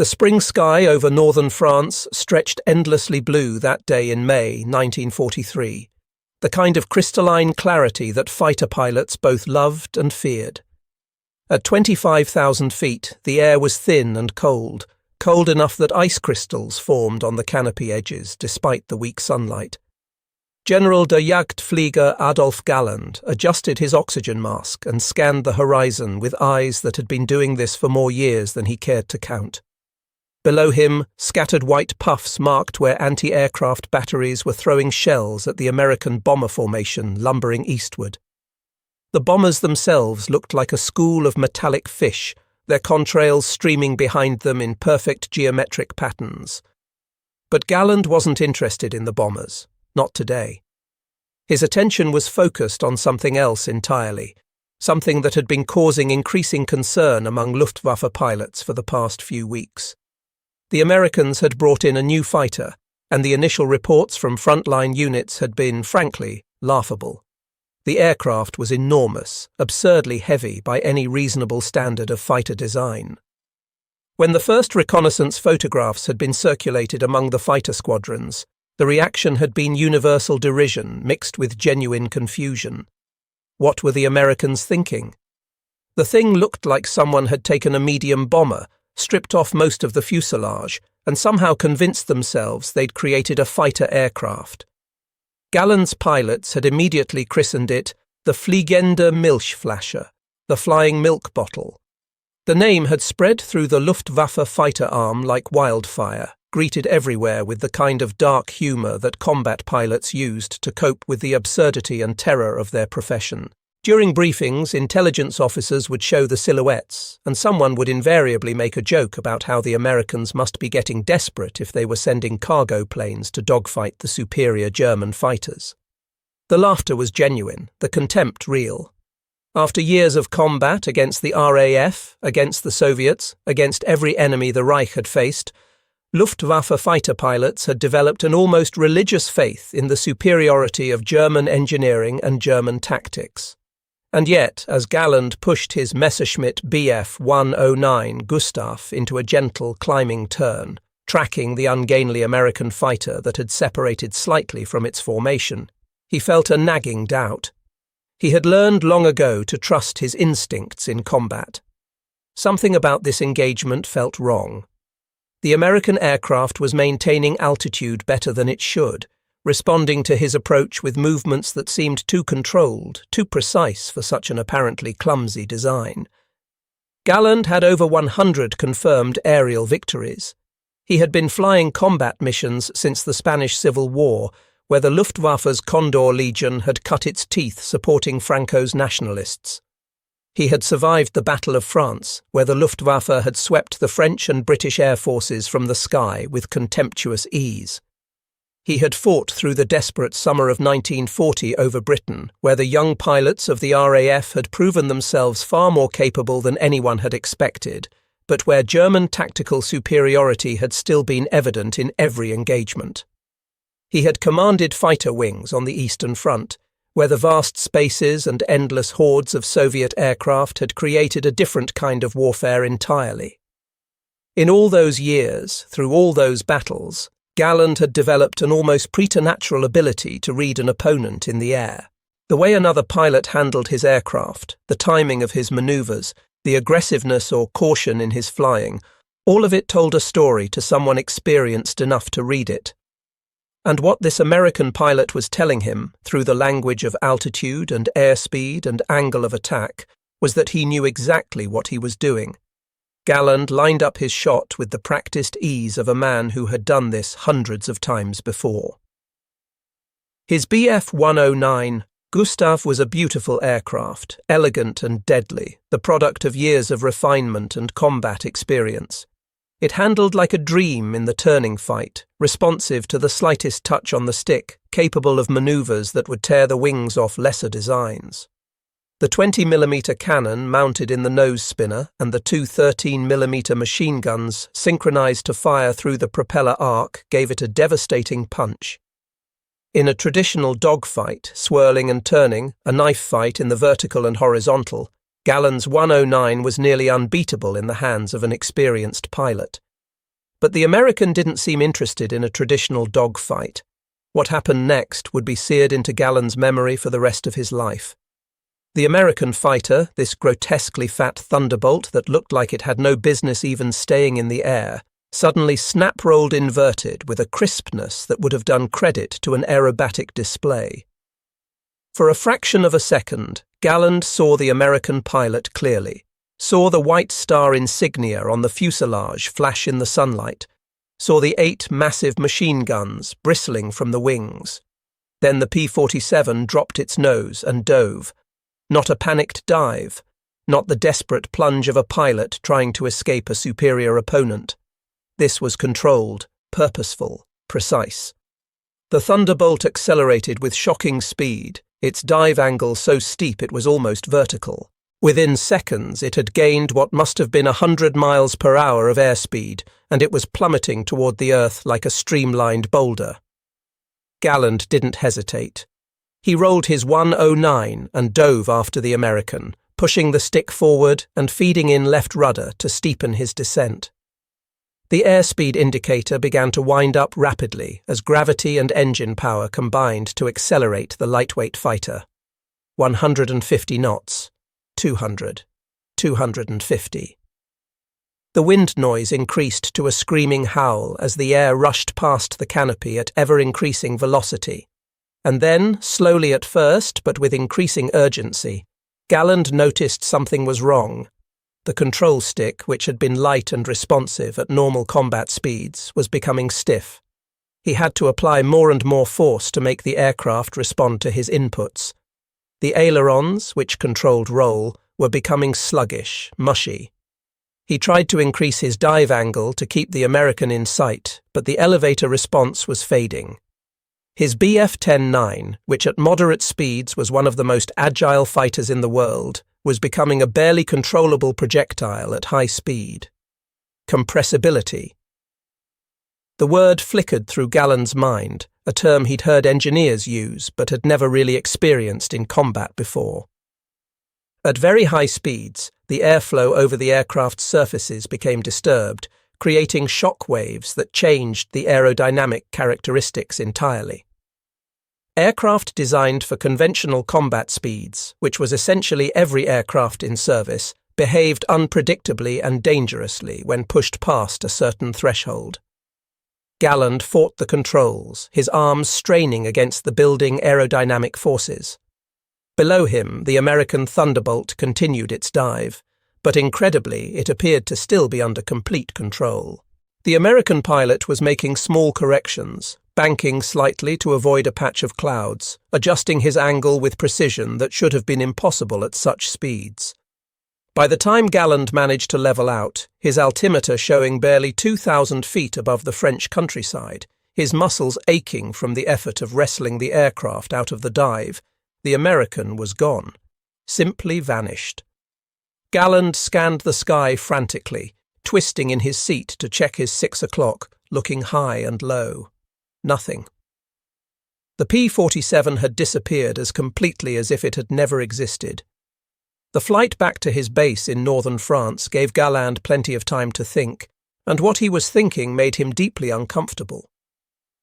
The spring sky over northern France stretched endlessly blue that day in May 1943, the kind of crystalline clarity that fighter pilots both loved and feared. At 25,000 feet, the air was thin and cold enough that ice crystals formed on the canopy edges despite the weak sunlight. General der Jagdflieger Adolf Galland adjusted his oxygen mask and scanned the horizon with eyes that had been doing this for more years than he cared to count. Below him, scattered white puffs marked where anti-aircraft batteries were throwing shells at the American bomber formation lumbering eastward. The bombers themselves looked like a school of metallic fish, their contrails streaming behind them in perfect geometric patterns. But Galland wasn't interested in the bombers, not today. His attention was focused on something else entirely, something that had been causing increasing concern among Luftwaffe pilots for the past few weeks. The Americans had brought in a new fighter, and the initial reports from frontline units had been, frankly, laughable. The aircraft was enormous, absurdly heavy by any reasonable standard of fighter design. When the first reconnaissance photographs had been circulated among the fighter squadrons, the reaction had been universal derision mixed with genuine confusion. What were the Americans thinking? The thing looked like someone had taken a medium bomber, stripped off most of the fuselage, and somehow convinced themselves they'd created a fighter aircraft. Galland's pilots had immediately christened it the Fliegende Milchflasche, the flying milk bottle. The name had spread through the Luftwaffe fighter arm like wildfire, greeted everywhere with the kind of dark humour that combat pilots used to cope with the absurdity and terror of their profession. During briefings, intelligence officers would show the silhouettes, and someone would invariably make a joke about how the Americans must be getting desperate if they were sending cargo planes to dogfight the superior German fighters. The laughter was genuine, the contempt real. After years of combat against the RAF, against the Soviets, against every enemy the Reich had faced, Luftwaffe fighter pilots had developed an almost religious faith in the superiority of German engineering and German tactics. And yet, as Galland pushed his Messerschmitt Bf 109 Gustav into a gentle climbing turn, tracking the ungainly American fighter that had separated slightly from its formation, he felt a nagging doubt. He had learned long ago to trust his instincts in combat. Something about this engagement felt wrong. The American aircraft was maintaining altitude better than it should, responding to his approach with movements that seemed too controlled, too precise for such an apparently clumsy design. Galland had over 100 confirmed aerial victories. He had been flying combat missions since the Spanish Civil War, where the Luftwaffe's Condor Legion had cut its teeth supporting Franco's nationalists. He had survived the Battle of France, where the Luftwaffe had swept the French and British air forces from the sky with contemptuous ease. He had fought through the desperate summer of 1940 over Britain, where the young pilots of the RAF had proven themselves far more capable than anyone had expected, but where German tactical superiority had still been evident in every engagement. He had commanded fighter wings on the Eastern Front, where the vast spaces and endless hordes of Soviet aircraft had created a different kind of warfare entirely. In all those years, through all those battles, Galland had developed an almost preternatural ability to read an opponent in the air. The way another pilot handled his aircraft, the timing of his maneuvers, the aggressiveness or caution in his flying, all of it told a story to someone experienced enough to read it. And what this American pilot was telling him, through the language of altitude and airspeed and angle of attack, was that he knew exactly what he was doing. Galland lined up his shot with the practiced ease of a man who had done this hundreds of times before. His Bf 109 Gustav was a beautiful aircraft, elegant and deadly, the product of years of refinement and combat experience. It handled like a dream in the turning fight, responsive to the slightest touch on the stick, capable of maneuvers that would tear the wings off lesser designs. The 20mm cannon mounted in the nose spinner and the two 13mm machine guns synchronized to fire through the propeller arc gave it a devastating punch. In a traditional dogfight, swirling and turning, a knife fight in the vertical and horizontal, Galland's 109 was nearly unbeatable in the hands of an experienced pilot. But the American didn't seem interested in a traditional dogfight. What happened next would be seared into Galland's memory for the rest of his life. The American fighter, this grotesquely fat Thunderbolt that looked like it had no business even staying in the air, suddenly snap-rolled inverted with a crispness that would have done credit to an aerobatic display. For a fraction of a second, Galland saw the American pilot clearly, saw the white star insignia on the fuselage flash in the sunlight, saw the 8 massive machine guns bristling from the wings. Then the P-47 dropped its nose and dove. Not a panicked dive, not the desperate plunge of a pilot trying to escape a superior opponent. This was controlled, purposeful, precise. The Thunderbolt accelerated with shocking speed, its dive angle so steep it was almost vertical. Within seconds, it had gained what must have been 100 miles per hour of airspeed, and it was plummeting toward the earth like a streamlined boulder. Galland didn't hesitate. He rolled his 109 and dove after the American, pushing the stick forward and feeding in left rudder to steepen his descent. The airspeed indicator began to wind up rapidly as gravity and engine power combined to accelerate the lightweight fighter. 150 knots, 200, 250. The wind noise increased to a screaming howl as the air rushed past the canopy at ever-increasing velocity. And then, slowly at first, but with increasing urgency, Galland noticed something was wrong. The control stick, which had been light and responsive at normal combat speeds, was becoming stiff. He had to apply more and more force to make the aircraft respond to his inputs. The ailerons, which controlled roll, were becoming sluggish, mushy. He tried to increase his dive angle to keep the American in sight, but the elevator response was fading. His Bf-10-9, which at moderate speeds was one of the most agile fighters in the world, was becoming a barely controllable projectile at high speed. Compressibility. The word flickered through Galland's mind, a term he'd heard engineers use but had never really experienced in combat before. At very high speeds, the airflow over the aircraft's surfaces became disturbed, creating shock waves that changed the aerodynamic characteristics entirely. Aircraft designed for conventional combat speeds, which was essentially every aircraft in service, behaved unpredictably and dangerously when pushed past a certain threshold. Galland fought the controls, his arms straining against the building aerodynamic forces. Below him, the American Thunderbolt continued its dive, but incredibly, it appeared to still be under complete control. The American pilot was making small corrections, banking slightly to avoid a patch of clouds, adjusting his angle with precision that should have been impossible at such speeds. By the time Galland managed to level out, his altimeter showing barely 2,000 feet above the French countryside, his muscles aching from the effort of wrestling the aircraft out of the dive, the American was gone, simply vanished. Galland scanned the sky frantically, twisting in his seat to check his 6 o'clock, looking high and low. Nothing. The P-47 had disappeared as completely as if it had never existed. The flight back to his base in northern France gave Galland plenty of time to think, and what he was thinking made him deeply uncomfortable.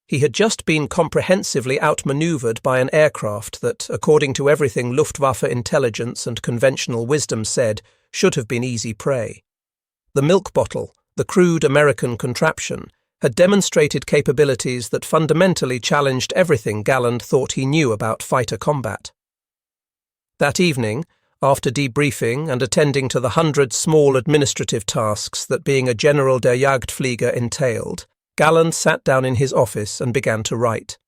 He had just been comprehensively outmaneuvered by an aircraft that, according to everything Luftwaffe intelligence and conventional wisdom said, should have been easy prey. The milk bottle, the crude American contraption, had demonstrated capabilities that fundamentally challenged everything Galland thought he knew about fighter combat. That evening, after debriefing and attending to the 100 small administrative tasks that being a General der Jagdflieger entailed, Galland sat down in his office and began to write.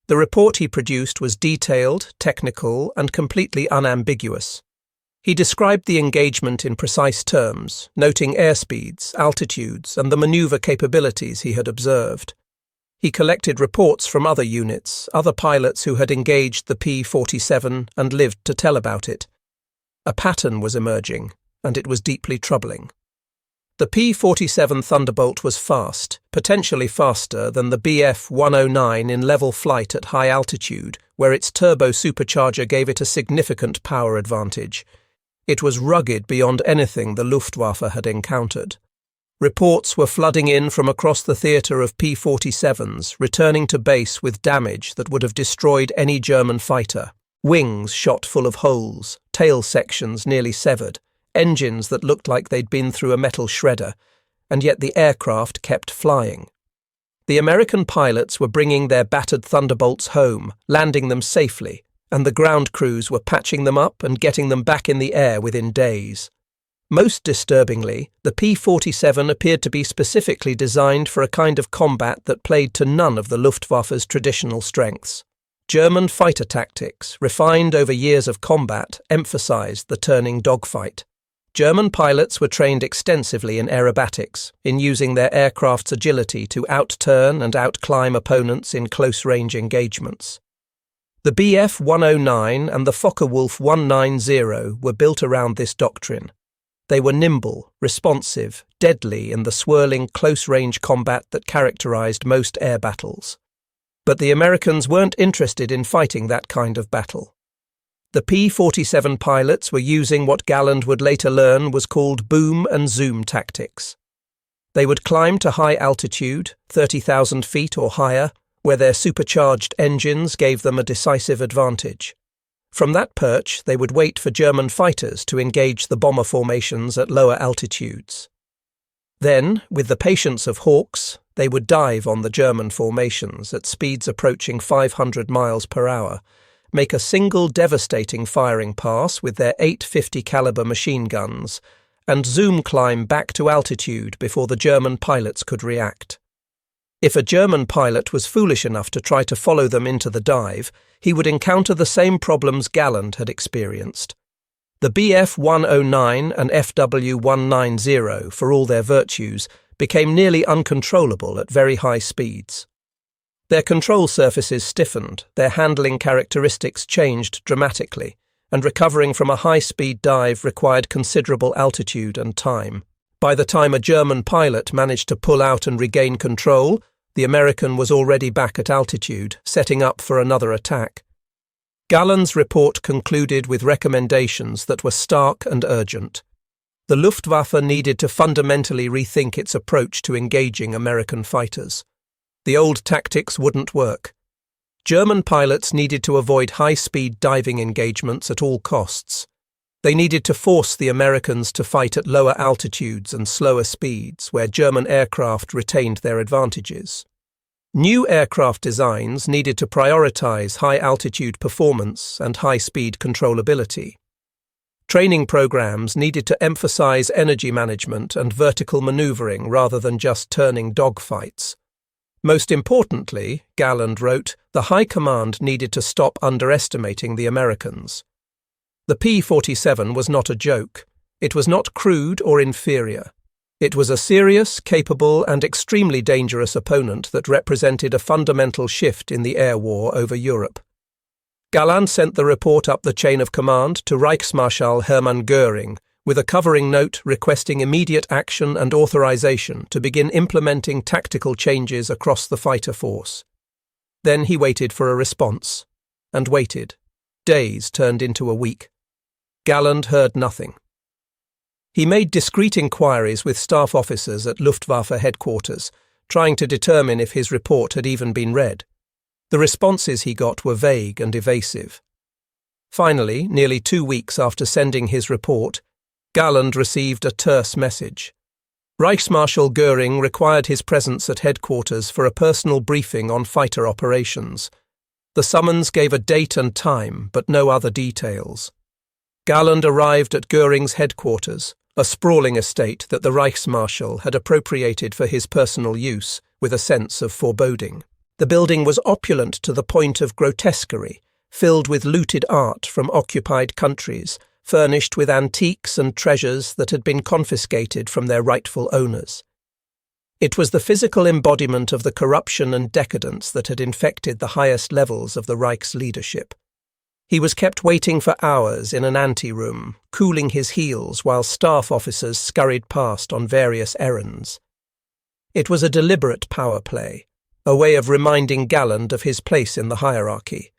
The report he produced was detailed, technical, and completely unambiguous. He described the engagement in precise terms, noting airspeeds, altitudes, and the maneuver capabilities he had observed. He collected reports from other units, other pilots who had engaged the P-47 and lived to tell about it. A pattern was emerging, and it was deeply troubling. The P-47 Thunderbolt was fast, potentially faster than the Bf-109 in level flight at high altitude, where its turbo supercharger gave it a significant power advantage. It was rugged beyond anything the Luftwaffe had encountered. Reports were flooding in from across the theatre of P-47s, returning to base with damage that would have destroyed any German fighter. Wings shot full of holes, tail sections nearly severed, engines that looked like they'd been through a metal shredder, and yet the aircraft kept flying. The American pilots were bringing their battered Thunderbolts home, landing them safely, and the ground crews were patching them up and getting them back in the air within days. Most disturbingly, the P-47 appeared to be specifically designed for a kind of combat that played to none of the Luftwaffe's traditional strengths. German fighter tactics, refined over years of combat, emphasized the turning dogfight. German pilots were trained extensively in aerobatics, in using their aircraft's agility to outturn and outclimb opponents in close-range engagements. The Bf-109 and the Focke-Wulf 190 were built around this doctrine. They were nimble, responsive, deadly in the swirling close-range combat that characterized most air battles. But the Americans weren't interested in fighting that kind of battle. The P-47 pilots were using what Galland would later learn was called boom and zoom tactics. They would climb to high altitude, 30,000 feet or higher, where their supercharged engines gave them a decisive advantage. From that perch, they would wait for German fighters to engage the bomber formations at lower altitudes. Then, with the patience of hawks, they would dive on the German formations at speeds approaching 500 miles per hour, make a single devastating firing pass with their 850 caliber machine guns, and zoom climb back to altitude before the German pilots could react. If a German pilot was foolish enough to try to follow them into the dive, he would encounter the same problems Galland had experienced. The Bf-109 and FW-190, for all their virtues, became nearly uncontrollable at very high speeds. Their control surfaces stiffened, their handling characteristics changed dramatically, and recovering from a high-speed dive required considerable altitude and time. By the time a German pilot managed to pull out and regain control, the American was already back at altitude, setting up for another attack. Galland's report concluded with recommendations that were stark and urgent. The Luftwaffe needed to fundamentally rethink its approach to engaging American fighters. The old tactics wouldn't work. German pilots needed to avoid high-speed diving engagements at all costs. They needed to force the Americans to fight at lower altitudes and slower speeds, where German aircraft retained their advantages. New aircraft designs needed to prioritize high-altitude performance and high-speed controllability. Training programs needed to emphasize energy management and vertical maneuvering rather than just turning dogfights. Most importantly, Galland wrote, the High Command needed to stop underestimating the Americans. The P-47 was not a joke. It was not crude or inferior. It was a serious, capable, and extremely dangerous opponent that represented a fundamental shift in the air war over Europe. Galland sent the report up the chain of command to Reichsmarschall Hermann Göring, with a covering note requesting immediate action and authorization to begin implementing tactical changes across the fighter force. Then he waited for a response. And waited. Days turned into a week. Galland heard nothing. He made discreet inquiries with staff officers at Luftwaffe headquarters, trying to determine if his report had even been read. The responses he got were vague and evasive. Finally, nearly 2 weeks after sending his report, Galland received a terse message. Reichsmarschall Göring required his presence at headquarters for a personal briefing on fighter operations. The summons gave a date and time, but no other details. Galland arrived at Göring's headquarters, a sprawling estate that the Reichsmarschall had appropriated for his personal use, with a sense of foreboding. The building was opulent to the point of grotesquerie, filled with looted art from occupied countries, furnished with antiques and treasures that had been confiscated from their rightful owners. It was the physical embodiment of the corruption and decadence that had infected the highest levels of the Reich's leadership. He was kept waiting for hours in an anteroom, cooling his heels while staff officers scurried past on various errands. It was a deliberate power play, a way of reminding Galland of his place in the hierarchy.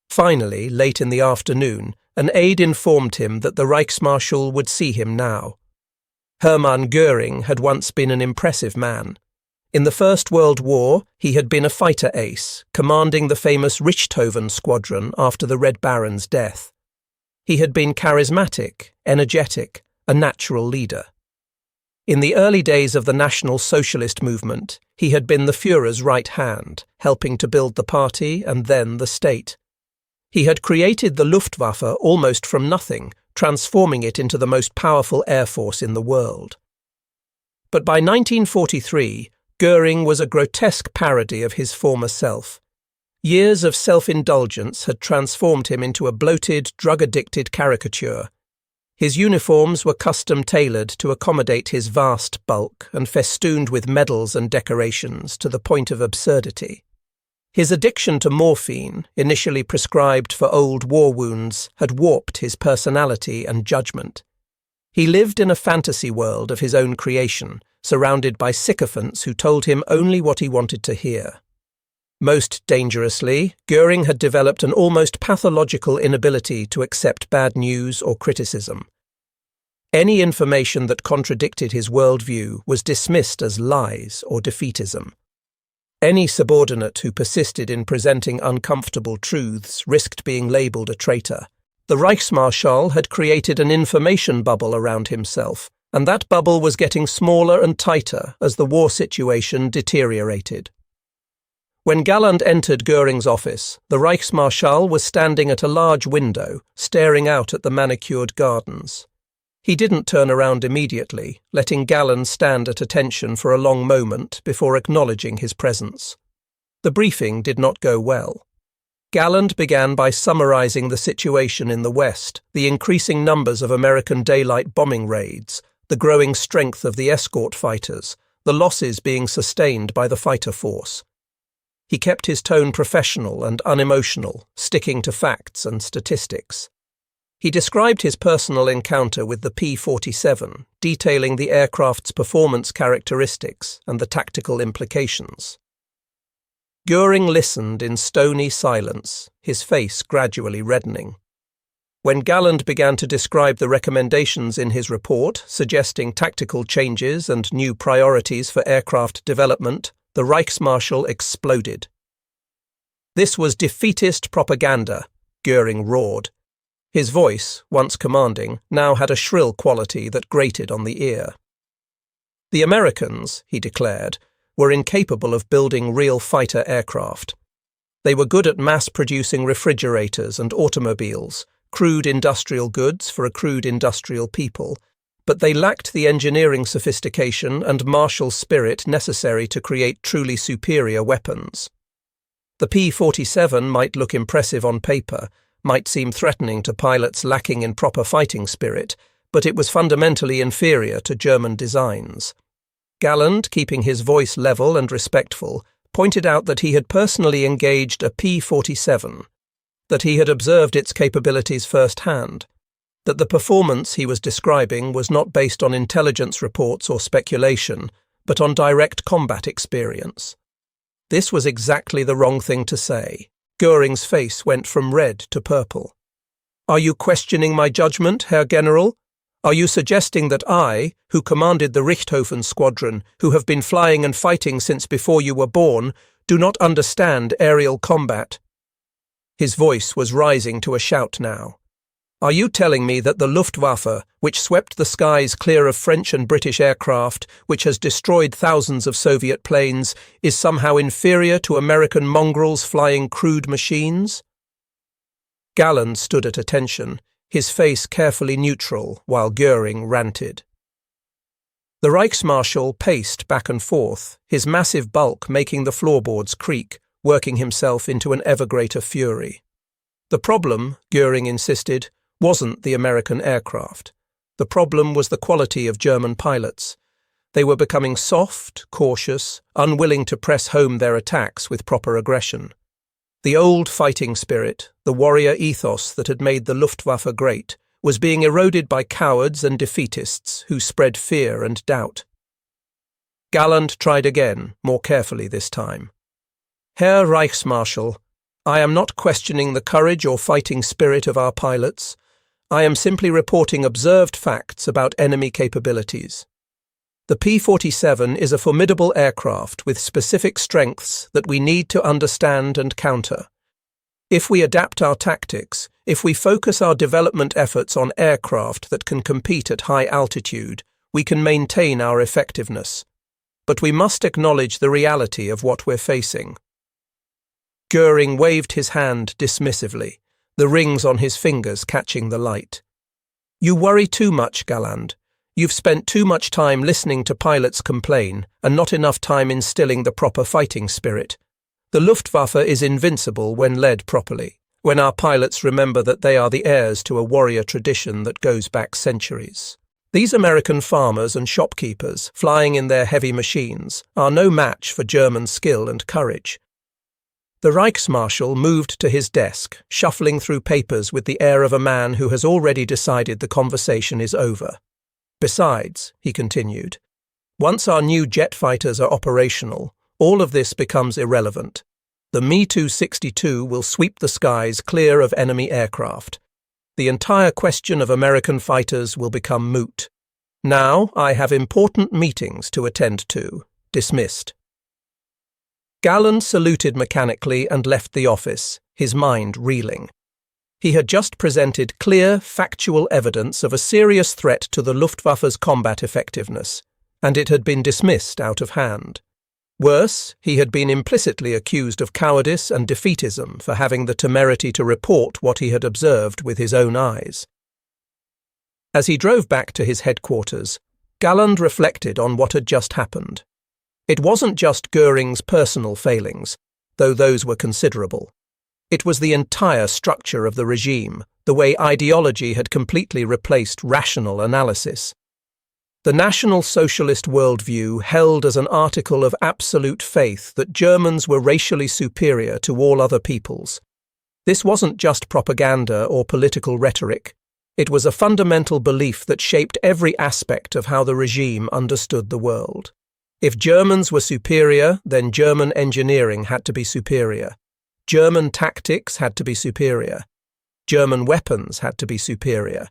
Finally, late in the afternoon, an aide informed him that the Reichsmarschall would see him now. Hermann Göring had once been an impressive man. In the First World War, he had been a fighter ace, commanding the famous Richthofen squadron after the Red Baron's death. He had been charismatic, energetic, a natural leader. In the early days of the National Socialist movement, he had been the Führer's right hand, helping to build the party and then the state. He had created the Luftwaffe almost from nothing, transforming it into the most powerful air force in the world. But by 1943, Göring was a grotesque parody of his former self. Years of self-indulgence had transformed him into a bloated, drug-addicted caricature. His uniforms were custom-tailored to accommodate his vast bulk and festooned with medals and decorations to the point of absurdity. His addiction to morphine, initially prescribed for old war wounds, had warped his personality and judgment. He lived in a fantasy world of his own creation, surrounded by sycophants who told him only what he wanted to hear. Most dangerously, Göring had developed an almost pathological inability to accept bad news or criticism. Any information that contradicted his worldview was dismissed as lies or defeatism. Any subordinate who persisted in presenting uncomfortable truths risked being labelled a traitor. The Reichsmarschall had created an information bubble around himself, and that bubble was getting smaller and tighter as the war situation deteriorated. When Galland entered Göring's office, the Reichsmarschall was standing at a large window, staring out at the manicured gardens. He didn't turn around immediately, letting Galland stand at attention for a long moment before acknowledging his presence. The briefing did not go well. Galland began by summarizing the situation in the West, the increasing numbers of American daylight bombing raids, the growing strength of the escort fighters, the losses being sustained by the fighter force. He kept his tone professional and unemotional, sticking to facts and statistics. He described his personal encounter with the P-47, detailing the aircraft's performance characteristics and the tactical implications. Göring listened in stony silence, his face gradually reddening. When Galland began to describe the recommendations in his report, suggesting tactical changes and new priorities for aircraft development, the Reichsmarschall exploded. "This was defeatist propaganda," Göring roared. His voice, once commanding, now had a shrill quality that grated on the ear. The Americans, he declared, were incapable of building real fighter aircraft. They were good at mass-producing refrigerators and automobiles, crude industrial goods for a crude industrial people, but they lacked the engineering sophistication and martial spirit necessary to create truly superior weapons. The P-47 might look impressive on paper, might seem threatening to pilots lacking in proper fighting spirit, but it was fundamentally inferior to German designs. Galland, keeping his voice level and respectful, pointed out that he had personally engaged a P-47, that he had observed its capabilities firsthand, that the performance he was describing was not based on intelligence reports or speculation, but on direct combat experience. This was exactly the wrong thing to say. Göring's face went from red to purple. "Are you questioning my judgment, Herr General? Are you suggesting that I, who commanded the Richthofen squadron, who have been flying and fighting since before you were born, do not understand aerial combat?" His voice was rising to a shout now. "Are you telling me that the Luftwaffe, which swept the skies clear of French and British aircraft, which has destroyed thousands of Soviet planes, is somehow inferior to American mongrels flying crude machines?" Galland stood at attention, his face carefully neutral, while Göring ranted. The Reichsmarschall paced back and forth, his massive bulk making the floorboards creak, working himself into an ever greater fury. The problem, Göring insisted, wasn't the American aircraft. The problem was the quality of German pilots. They were becoming soft, cautious, unwilling to press home their attacks with proper aggression. The old fighting spirit, the warrior ethos that had made the Luftwaffe great, was being eroded by cowards and defeatists who spread fear and doubt. Galland tried again, more carefully this time. "Herr Reichsmarschall, I am not questioning the courage or fighting spirit of our pilots. I am simply reporting observed facts about enemy capabilities. The P-47 is a formidable aircraft with specific strengths that we need to understand and counter. If we adapt our tactics, if we focus our development efforts on aircraft that can compete at high altitude, we can maintain our effectiveness. But we must acknowledge the reality of what we're facing. Goering waved his hand dismissively, the rings on his fingers catching the light. You worry too much, Galland. You've spent too much time listening to pilots complain and not enough time instilling the proper fighting spirit. The Luftwaffe is invincible when led properly, when our pilots remember that they are the heirs to a warrior tradition that goes back centuries. These American farmers and shopkeepers, flying in their heavy machines, are no match for German skill and courage. The Reichsmarschall moved to his desk, shuffling through papers with the air of a man who has already decided the conversation is over. Besides, he continued, once our new jet fighters are operational, all of this becomes irrelevant. The Me-262 will sweep the skies clear of enemy aircraft. The entire question of American fighters will become moot. Now I have important meetings to attend to. Dismissed. Galland saluted mechanically and left the office, his mind reeling. He had just presented clear, factual evidence of a serious threat to the Luftwaffe's combat effectiveness, and it had been dismissed out of hand. Worse, he had been implicitly accused of cowardice and defeatism for having the temerity to report what he had observed with his own eyes. As he drove back to his headquarters, Galland reflected on what had just happened. It wasn't just Goering's personal failings, though those were considerable. It was the entire structure of the regime, the way ideology had completely replaced rational analysis. The National Socialist worldview held as an article of absolute faith that Germans were racially superior to all other peoples. This wasn't just propaganda or political rhetoric. It was a fundamental belief that shaped every aspect of how the regime understood the world. If Germans were superior, then German engineering had to be superior. German tactics had to be superior. German weapons had to be superior.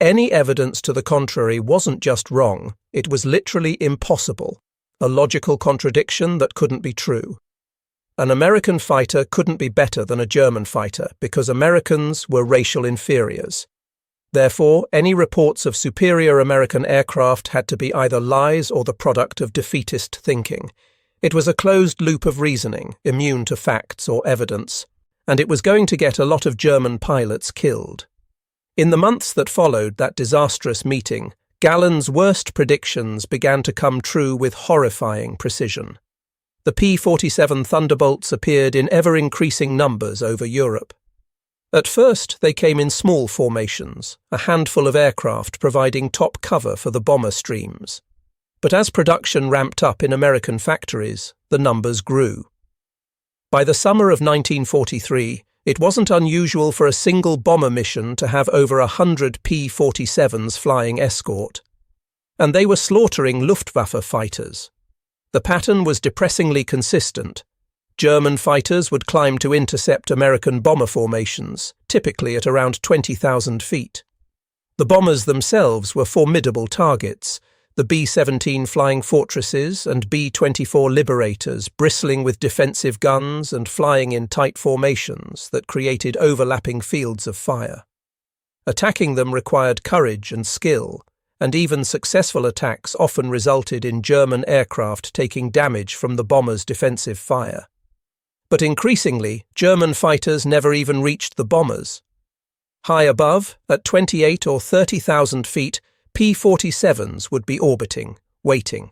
Any evidence to the contrary wasn't just wrong, it was literally impossible, a logical contradiction that couldn't be true. An American fighter couldn't be better than a German fighter because Americans were racial inferiors. Therefore, any reports of superior American aircraft had to be either lies or the product of defeatist thinking. It was a closed loop of reasoning, immune to facts or evidence, and it was going to get a lot of German pilots killed. In the months that followed that disastrous meeting, Galland's worst predictions began to come true with horrifying precision. The P-47 Thunderbolts appeared in ever-increasing numbers over Europe. At first, they came in small formations, a handful of aircraft providing top cover for the bomber streams. But as production ramped up in American factories, the numbers grew. By the summer of 1943, it wasn't unusual for a single bomber mission to have over 100 P-47s flying escort. And they were slaughtering Luftwaffe fighters. The pattern was depressingly consistent. German fighters would climb to intercept American bomber formations, typically at around 20,000 feet. The bombers themselves were formidable targets, the B-17 Flying Fortresses and B-24 Liberators bristling with defensive guns and flying in tight formations that created overlapping fields of fire. Attacking them required courage and skill, and even successful attacks often resulted in German aircraft taking damage from the bombers' defensive fire. But increasingly, German fighters never even reached the bombers. High above, at 28 or 30,000 feet, P-47s would be orbiting, waiting.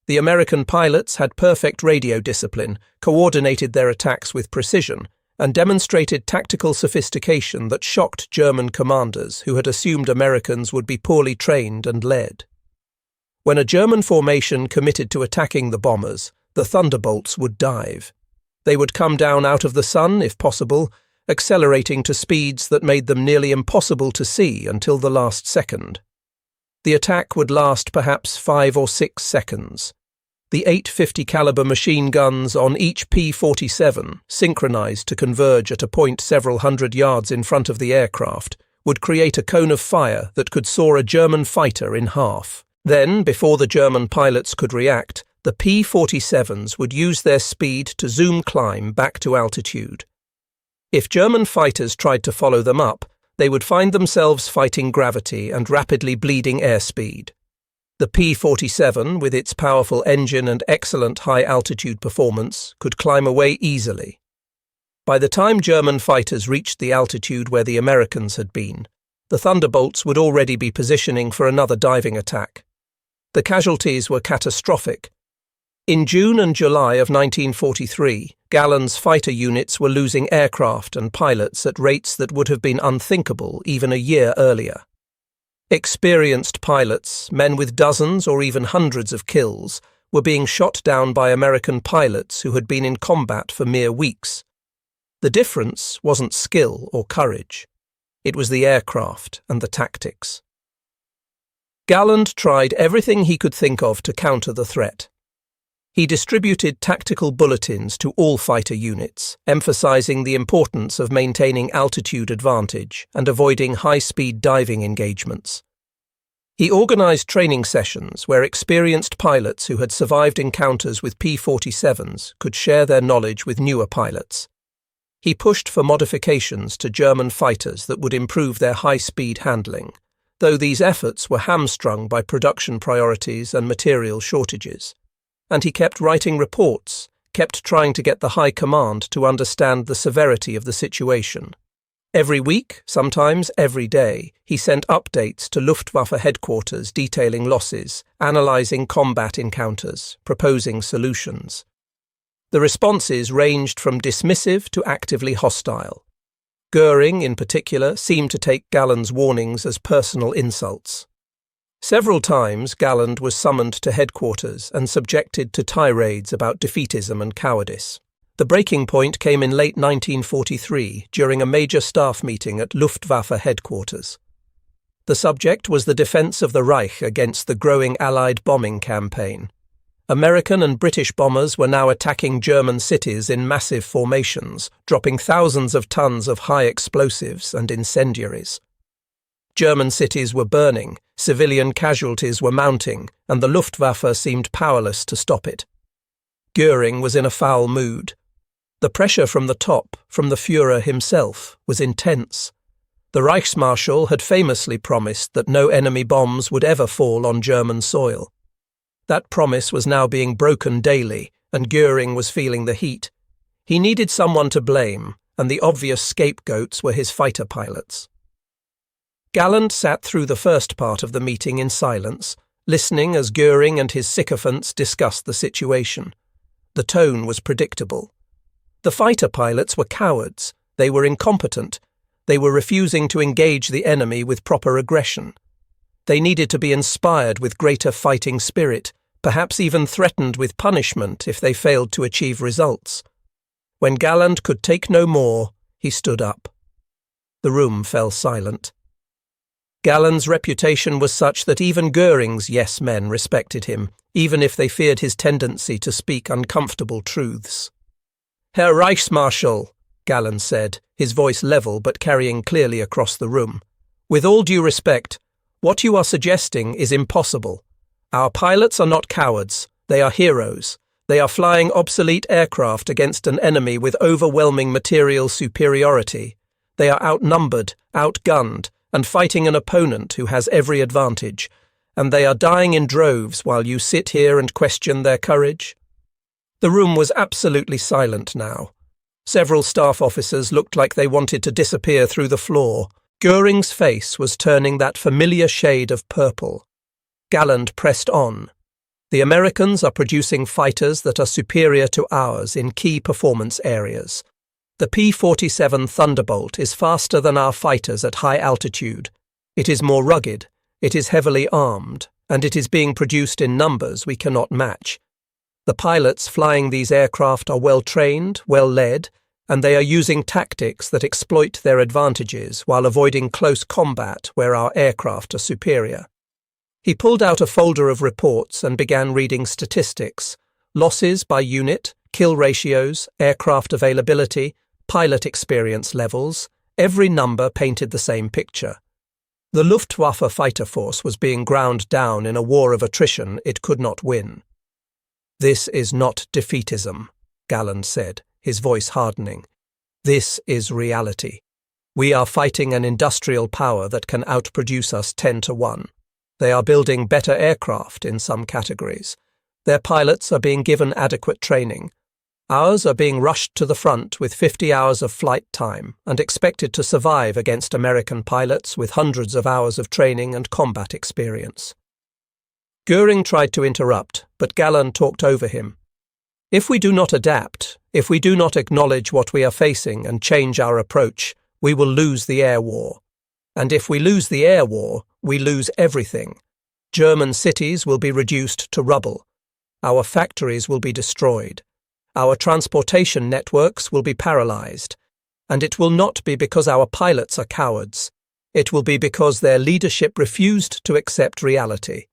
The American pilots had perfect radio discipline, coordinated their attacks with precision, and demonstrated tactical sophistication that shocked German commanders who had assumed Americans would be poorly trained and led. When a German formation committed to attacking the bombers, the Thunderbolts would dive. They would come down out of the sun, if possible, accelerating to speeds that made them nearly impossible to see until the last second. The attack would last perhaps 5 or 6 seconds. The 850 caliber machine guns on each P-47, synchronized to converge at a point several hundred yards in front of the aircraft, would create a cone of fire that could saw a German fighter in half. Then, before the German pilots could react, the P-47s would use their speed to zoom climb back to altitude. If German fighters tried to follow them up, they would find themselves fighting gravity and rapidly bleeding airspeed. The P-47, with its powerful engine and excellent high-altitude performance, could climb away easily. By the time German fighters reached the altitude where the Americans had been, the Thunderbolts would already be positioning for another diving attack. The casualties were catastrophic. In June and July of 1943, Galland's fighter units were losing aircraft and pilots at rates that would have been unthinkable even a year earlier. Experienced pilots, men with dozens or even hundreds of kills, were being shot down by American pilots who had been in combat for mere weeks. The difference wasn't skill or courage. It was the aircraft and the tactics. Galland tried everything he could think of to counter the threat. He distributed tactical bulletins to all fighter units, emphasizing the importance of maintaining altitude advantage and avoiding high-speed diving engagements. He organized training sessions where experienced pilots who had survived encounters with P-47s could share their knowledge with newer pilots. He pushed for modifications to German fighters that would improve their high-speed handling, though these efforts were hamstrung by production priorities and material shortages. And he kept writing reports, kept trying to get the high command to understand the severity of the situation. Every week, sometimes every day, he sent updates to Luftwaffe headquarters detailing losses, analysing combat encounters, proposing solutions. The responses ranged from dismissive to actively hostile. Goering, in particular, seemed to take Galland's warnings as personal insults. Several times Galland was summoned to headquarters and subjected to tirades about defeatism and cowardice. The breaking point came in late 1943 during a major staff meeting at Luftwaffe headquarters. The subject was the defence of the Reich against the growing Allied bombing campaign. American and British bombers were now attacking German cities in massive formations, dropping thousands of tons of high explosives and incendiaries. German cities were burning, civilian casualties were mounting, and the Luftwaffe seemed powerless to stop it. Goering was in a foul mood. The pressure from the top, from the Führer himself, was intense. The Reichsmarschall had famously promised that no enemy bombs would ever fall on German soil. That promise was now being broken daily, and Goering was feeling the heat. He needed someone to blame, and the obvious scapegoats were his fighter pilots. Galland sat through the first part of the meeting in silence, listening as Goering and his sycophants discussed the situation. The tone was predictable. The fighter pilots were cowards, they were incompetent, they were refusing to engage the enemy with proper aggression. They needed to be inspired with greater fighting spirit, perhaps even threatened with punishment if they failed to achieve results. When Galland could take no more, he stood up. The room fell silent. Galland's reputation was such that even Goering's yes-men respected him, even if they feared his tendency to speak uncomfortable truths. "Herr Reichsmarschall," Galland said, his voice level but carrying clearly across the room, "with all due respect, what you are suggesting is impossible. Our pilots are not cowards, they are heroes. They are flying obsolete aircraft against an enemy with overwhelming material superiority. They are outnumbered, outgunned, and fighting an opponent who has every advantage, and they are dying in droves while you sit here and question their courage." The room was absolutely silent now. Several staff officers looked like they wanted to disappear through the floor. Goering's face was turning that familiar shade of purple. Galland pressed on. "The Americans are producing fighters that are superior to ours in key performance areas. The P-47 Thunderbolt is faster than our fighters at high altitude. It is more rugged, it is heavily armed, and it is being produced in numbers we cannot match. The pilots flying these aircraft are well trained, well led, and they are using tactics that exploit their advantages while avoiding close combat where our aircraft are superior." He pulled out a folder of reports and began reading statistics, losses by unit, kill ratios, aircraft availability, pilot experience levels. Every number painted the same picture. The Luftwaffe fighter force was being ground down in a war of attrition it could not win. "This is not defeatism," Galland said, his voice hardening. "This is reality. We are fighting an industrial power that can outproduce us 10-1. They are building better aircraft in some categories. Their pilots are being given adequate training. Ours are being rushed to the front with 50 hours of flight time and expected to survive against American pilots with hundreds of hours of training and combat experience." Göring tried to interrupt, but Galland talked over him. "If we do not adapt, if we do not acknowledge what we are facing and change our approach, we will lose the air war. And if we lose the air war, we lose everything. German cities will be reduced to rubble. Our factories will be destroyed. Our transportation networks will be paralyzed. And it will not be because our pilots are cowards. It will be because their leadership refused to accept reality."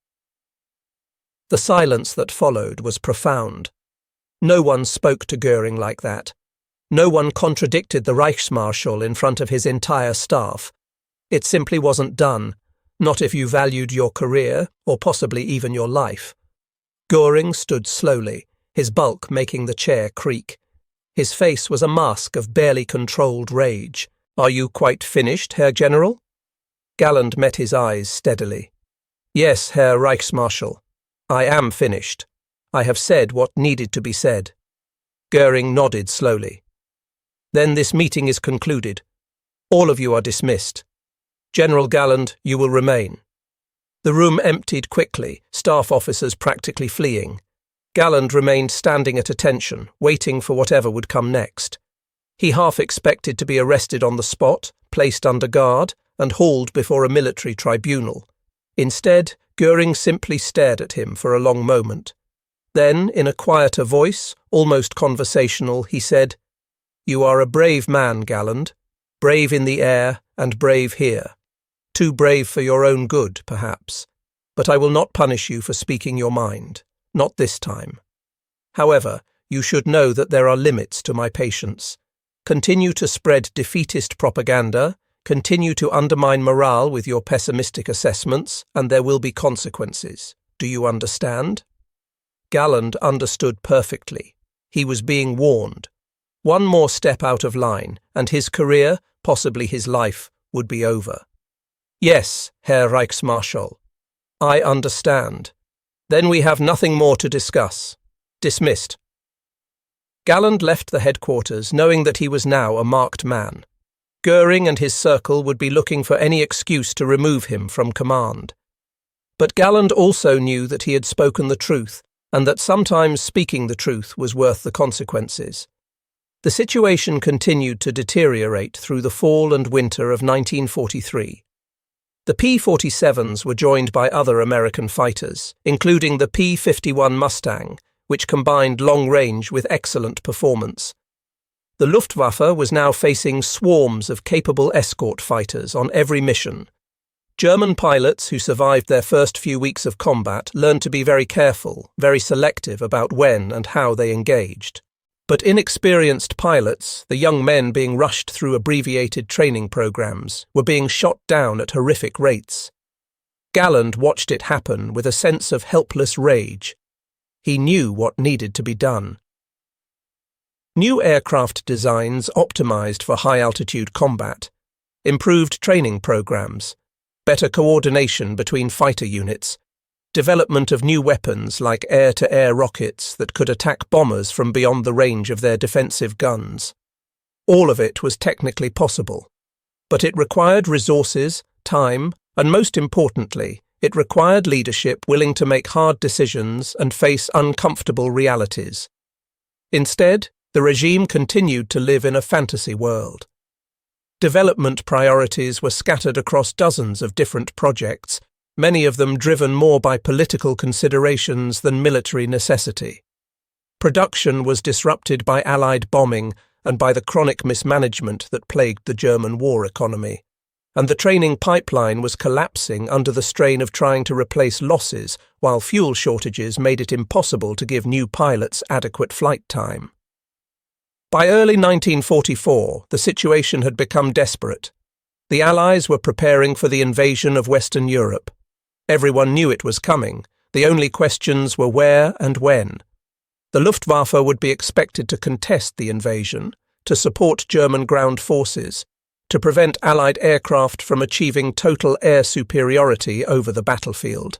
The silence that followed was profound. No one spoke to Göring like that. No one contradicted the Reichsmarschall in front of his entire staff. It simply wasn't done, not if you valued your career or possibly even your life. Göring stood slowly, his bulk making the chair creak. His face was a mask of barely controlled rage. "Are you quite finished, Herr General?" Galland met his eyes steadily. "Yes, Herr Reichsmarschall. I am finished. I have said what needed to be said." Göring nodded slowly. "Then this meeting is concluded. All of you are dismissed. General Galland, you will remain." The room emptied quickly, staff officers practically fleeing. Galland remained standing at attention, waiting for whatever would come next. He half expected to be arrested on the spot, placed under guard, and hauled before a military tribunal. Instead, Göring simply stared at him for a long moment. Then, in a quieter voice, almost conversational, he said, "You are a brave man, Galland. Brave in the air and brave here. Too brave for your own good, perhaps. But I will not punish you for speaking your mind. Not this time. However, you should know that there are limits to my patience. Continue to spread defeatist propaganda, continue to undermine morale with your pessimistic assessments, and there will be consequences. Do you understand?" Galland understood perfectly. He was being warned. One more step out of line, and his career, possibly his life, would be over. "Yes, Herr Reichsmarschall. I understand. Then we have nothing more to discuss. Dismissed." Galland left the headquarters knowing that he was now a marked man. Göring and his circle would be looking for any excuse to remove him from command. But Galland also knew that he had spoken the truth, and that sometimes speaking the truth was worth the consequences. The situation continued to deteriorate through the fall and winter of 1943. The P-47s were joined by other American fighters, including the P-51 Mustang, which combined long range with excellent performance. The Luftwaffe was now facing swarms of capable escort fighters on every mission. German pilots who survived their first few weeks of combat learned to be very careful, very selective about when and how they engaged. But inexperienced pilots, the young men being rushed through abbreviated training programs, were being shot down at horrific rates. Galland watched it happen with a sense of helpless rage. He knew what needed to be done. New aircraft designs optimized for high-altitude combat, improved training programs, better coordination between fighter units, development of new weapons like air-to-air rockets that could attack bombers from beyond the range of their defensive guns. All of it was technically possible, but it required resources, time, and most importantly, it required leadership willing to make hard decisions and face uncomfortable realities. Instead, the regime continued to live in a fantasy world. Development priorities were scattered across dozens of different projects, many of them driven more by political considerations than military necessity. Production was disrupted by Allied bombing and by the chronic mismanagement that plagued the German war economy, and the training pipeline was collapsing under the strain of trying to replace losses while fuel shortages made it impossible to give new pilots adequate flight time. By early 1944, the situation had become desperate. The Allies were preparing for the invasion of Western Europe. Everyone knew it was coming. The only questions were where and when. The Luftwaffe would be expected to contest the invasion, to support German ground forces, to prevent Allied aircraft from achieving total air superiority over the battlefield.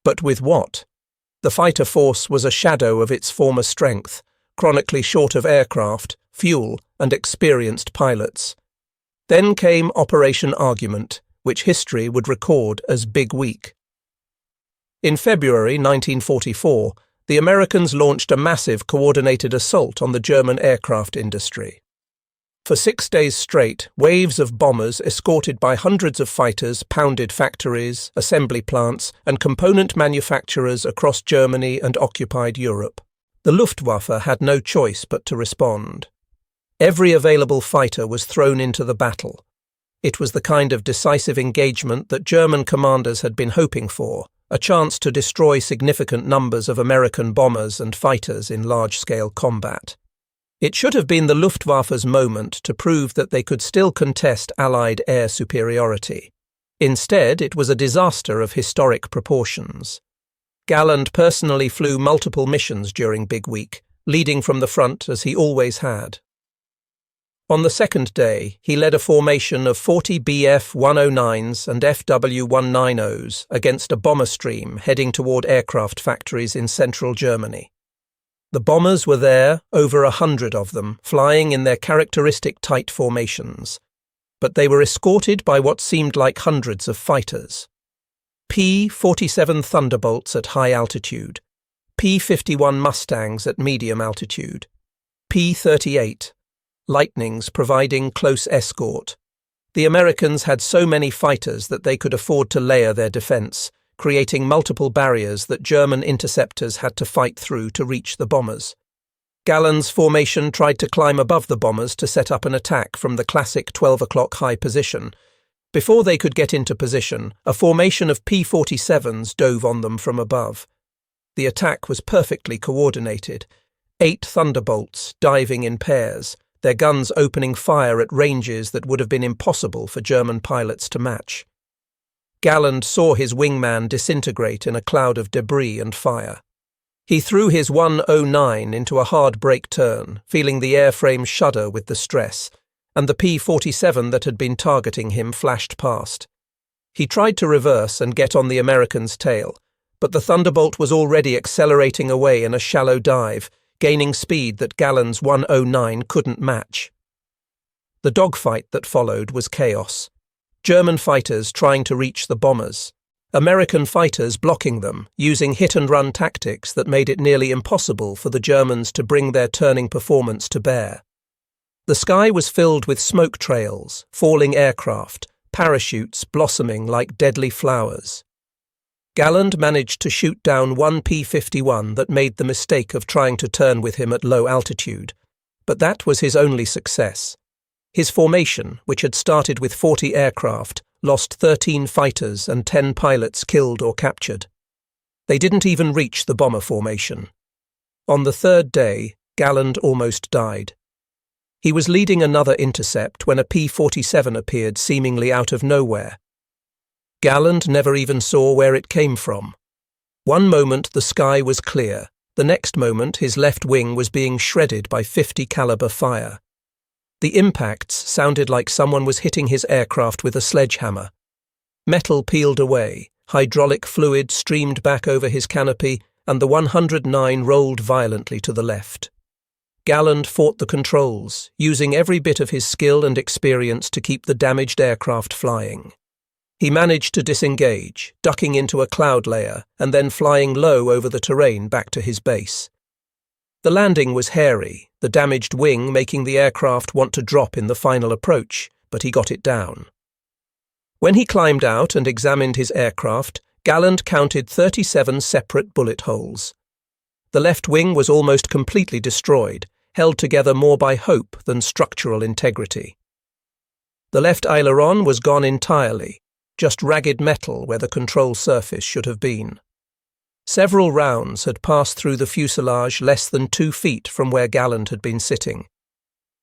But with what? The fighter force was a shadow of its former strength, chronically short of aircraft, fuel, and experienced pilots. Then came Operation Argument, which history would record as Big Week. In February 1944, the Americans launched a massive coordinated assault on the German aircraft industry. For 6 days straight, waves of bombers escorted by hundreds of fighters pounded factories, assembly plants, and component manufacturers across Germany and occupied Europe. The Luftwaffe had no choice but to respond. Every available fighter was thrown into the battle. It was the kind of decisive engagement that German commanders had been hoping for, a chance to destroy significant numbers of American bombers and fighters in large-scale combat. It should have been the Luftwaffe's moment to prove that they could still contest Allied air superiority. Instead, it was a disaster of historic proportions. Galland personally flew multiple missions during Big Week, leading from the front as he always had. On the second day, he led a formation of 40 Bf-109s and FW-190s against a bomber stream heading toward aircraft factories in central Germany. The bombers were there, over 100 of them, flying in their characteristic tight formations. But they were escorted by what seemed like hundreds of fighters. P-47 Thunderbolts at high altitude, P-51 Mustangs at medium altitude, P-38, Lightnings providing close escort. The Americans had so many fighters that they could afford to layer their defense, creating multiple barriers that German interceptors had to fight through to reach the bombers. Galland's formation tried to climb above the bombers to set up an attack from the classic 12 o'clock high position. Before they could get into position, a formation of P-47s dove on them from above. The attack was perfectly coordinated. 8 Thunderbolts diving in pairs, their guns opening fire at ranges that would have been impossible for German pilots to match. Galland saw his wingman disintegrate in a cloud of debris and fire. He threw his 109 into a hard brake turn, feeling the airframe shudder with the stress, and the P-47 that had been targeting him flashed past. He tried to reverse and get on the American's tail, but the Thunderbolt was already accelerating away in a shallow dive, gaining speed that Galland's 109 couldn't match. The dogfight that followed was chaos. German fighters trying to reach the bombers. American fighters blocking them, using hit-and-run tactics that made it nearly impossible for the Germans to bring their turning performance to bear. The sky was filled with smoke trails, falling aircraft, parachutes blossoming like deadly flowers. Galland managed to shoot down one P-51 that made the mistake of trying to turn with him at low altitude, but that was his only success. His formation, which had started with 40 aircraft, lost 13 fighters and 10 pilots killed or captured. They didn't even reach the bomber formation. On the third day, Galland almost died. He was leading another intercept when a P-47 appeared seemingly out of nowhere. Galland never even saw where it came from. One moment the sky was clear, the next moment his left wing was being shredded by 50 caliber fire. The impacts sounded like someone was hitting his aircraft with a sledgehammer. Metal peeled away, hydraulic fluid streamed back over his canopy, and the 109 rolled violently to the left. Galland fought the controls, using every bit of his skill and experience to keep the damaged aircraft flying. He managed to disengage, ducking into a cloud layer and then flying low over the terrain back to his base. The landing was hairy, the damaged wing making the aircraft want to drop in the final approach, but he got it down. When he climbed out and examined his aircraft, Galland counted 37 separate bullet holes. The left wing was almost completely destroyed, held together more by hope than structural integrity. The left aileron was gone entirely, just ragged metal where the control surface should have been. Several rounds had passed through the fuselage less than 2 feet from where Galland had been sitting.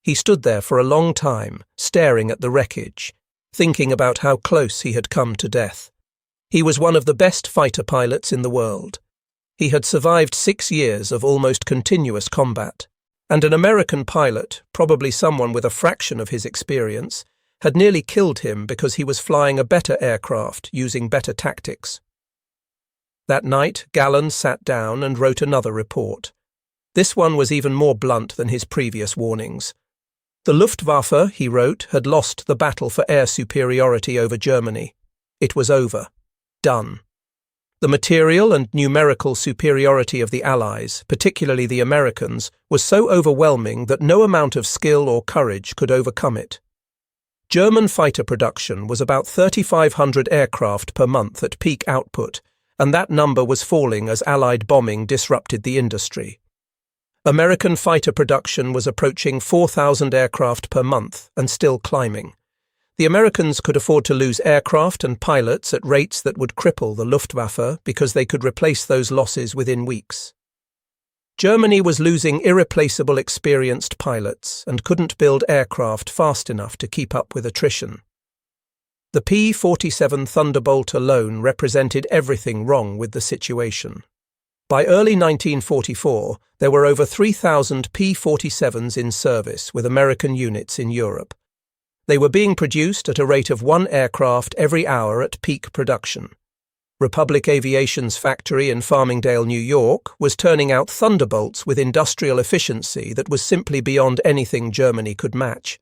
He stood there for a long time, staring at the wreckage, thinking about how close he had come to death. He was one of the best fighter pilots in the world. He had survived 6 years of almost continuous combat, and an American pilot, probably someone with a fraction of his experience, had nearly killed him because he was flying a better aircraft using better tactics. That night, Galland sat down and wrote another report. This one was even more blunt than his previous warnings. The Luftwaffe, he wrote, had lost the battle for air superiority over Germany. It was over. Done. The material and numerical superiority of the Allies, particularly the Americans, was so overwhelming that no amount of skill or courage could overcome it. German fighter production was about 3,500 aircraft per month at peak output, and that number was falling as Allied bombing disrupted the industry. American fighter production was approaching 4,000 aircraft per month and still climbing. The Americans could afford to lose aircraft and pilots at rates that would cripple the Luftwaffe because they could replace those losses within weeks. Germany was losing irreplaceable experienced pilots and couldn't build aircraft fast enough to keep up with attrition. The P-47 Thunderbolt alone represented everything wrong with the situation. By early 1944, there were over 3,000 P-47s in service with American units in Europe. They were being produced at a rate of 1 aircraft every hour at peak production. Republic Aviation's factory in Farmingdale, New York, was turning out Thunderbolts with industrial efficiency that was simply beyond anything Germany could match.